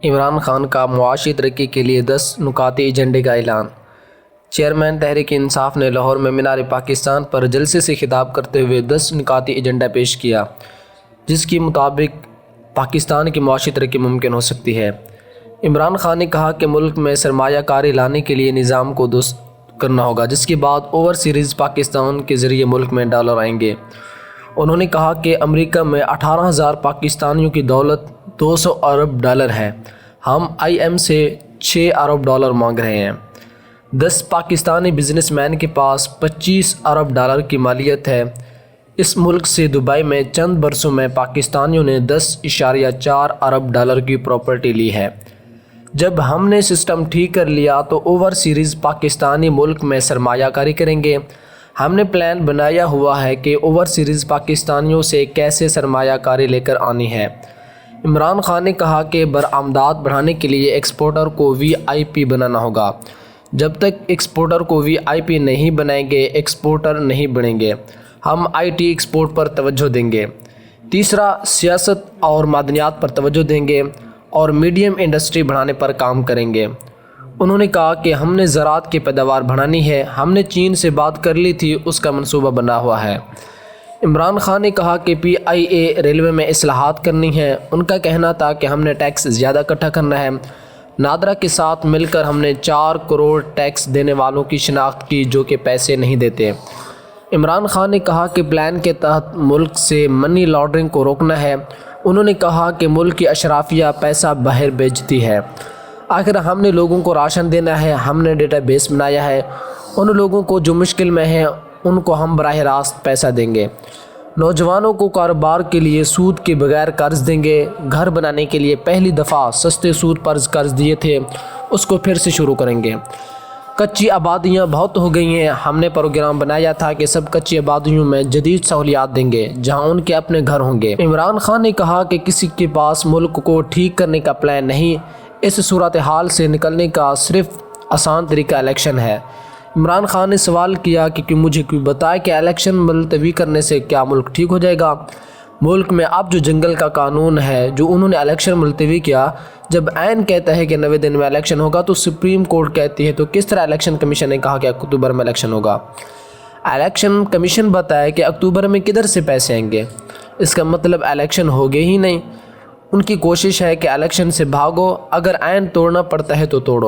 عمران خان کا معاشی ترقی کے لیے 10 نکاتی ایجنڈے کا اعلان۔ چیئرمین تحریک انصاف نے لاہور میں مینار پاکستان پر جلسے سے خطاب کرتے ہوئے 10 نکاتی ایجنڈا پیش کیا، جس کے مطابق پاکستان کی معاشی ترقی ممکن ہو سکتی ہے۔ عمران خان نے کہا کہ ملک میں سرمایہ کاری لانے کے لیے نظام کو درست کرنا ہوگا، جس کے بعد اوورسیز پاکستان کے ذریعے ملک میں ڈالر آئیں گے۔ انہوں نے کہا کہ امریکہ میں 18,000 پاکستانیوں کی دولت 200 ارب ڈالر ہے، ہم آئی ایم سے 6 ارب ڈالر مانگ رہے ہیں۔ 10 پاکستانی بزنس مین کے پاس 25 ارب ڈالر کی مالیت ہے۔ اس ملک سے دبئی میں چند برسوں میں پاکستانیوں نے 10.4 ارب ڈالر کی پراپرٹی لی ہے۔ جب ہم نے سسٹم ٹھیک کر لیا تو اوورسیز پاکستانی ملک میں سرمایہ کاری کریں گے۔ ہم نے پلان بنایا ہوا ہے کہ اوورسیز پاکستانیوں سے کیسے سرمایہ کاری لے کر آنی ہے۔ عمران خان نے کہا کہ برآمدات بڑھانے کے لیے ایکسپورٹر کو وی آئی پی بنانا ہوگا۔ جب تک ایکسپورٹر کو وی آئی پی نہیں بنائیں گے، ایکسپورٹر نہیں بڑھیں گے۔ ہم آئی ٹی ایکسپورٹ پر توجہ دیں گے۔ تیسرا، سیاست اور معدنیات پر توجہ دیں گے اور میڈیم انڈسٹری بڑھانے پر کام کریں گے۔ انہوں نے کہا کہ ہم نے زراعت کی پیداوار بڑھانی ہے، ہم نے چین سے بات کر لی تھی، اس کا منصوبہ بنا ہوا ہے۔ عمران خان نے کہا کہ پی آئی اے ریلوے میں اصلاحات کرنی ہے۔ ان کا کہنا تھا کہ ہم نے ٹیکس زیادہ اکٹھا کرنا ہے۔ نادرا کے ساتھ مل کر ہم نے 4 کروڑ ٹیکس دینے والوں کی شناخت کی جو کہ پیسے نہیں دیتے۔ عمران خان نے کہا کہ پلان کے تحت ملک سے منی لانڈرنگ کو روکنا ہے۔ انہوں نے کہا کہ ملک کی اشرافیہ پیسہ باہر بھیجتی ہے۔ آخر ہم نے لوگوں کو راشن دینا ہے، ہم نے ڈیٹا بیس بنایا ہے، ان لوگوں کو جو مشکل میں ہیں ان کو ہم براہ راست پیسہ دیں گے۔ نوجوانوں کو کاروبار کے لیے سود کے بغیر قرض دیں گے۔ گھر بنانے کے لیے پہلی دفعہ سستے سود پر قرض دیے تھے، اس کو پھر سے شروع کریں گے۔ کچی آبادیاں بہت ہو گئی ہیں، ہم نے پروگرام بنایا تھا کہ سب کچی آبادیوں میں جدید سہولیات دیں گے جہاں ان کے اپنے گھر ہوں گے۔ عمران خان نے کہا کہ کسی کے پاس ملک کو ٹھیک کرنے کا پلان نہیں، اس صورتحال سے نکلنے کا صرف آسان طریقہ الیکشن ہے۔ عمران خان نے سوال کیا کہ مجھے کوئی بتائے کہ الیکشن ملتوی کرنے سے کیا ملک ٹھیک ہو جائے گا؟ ملک میں اب جو جنگل کا قانون ہے جو انہوں نے الیکشن ملتوی کیا، جب عین کہتا ہے کہ 90 دن میں الیکشن ہوگا تو سپریم کورٹ کہتی ہے تو کس طرح الیکشن کمیشن نے کہا کہ اکتوبر میں الیکشن ہوگا؟ الیکشن کمیشن بتائے کہ اکتوبر میں کدھر سے پیسے آئیں گے؟ اس کا مطلب الیکشن ہوگے ہی نہیں۔ ان کی کوشش ہے کہ الیکشن سے بھاگو، اگر عین توڑنا پڑتا ہے تو توڑو۔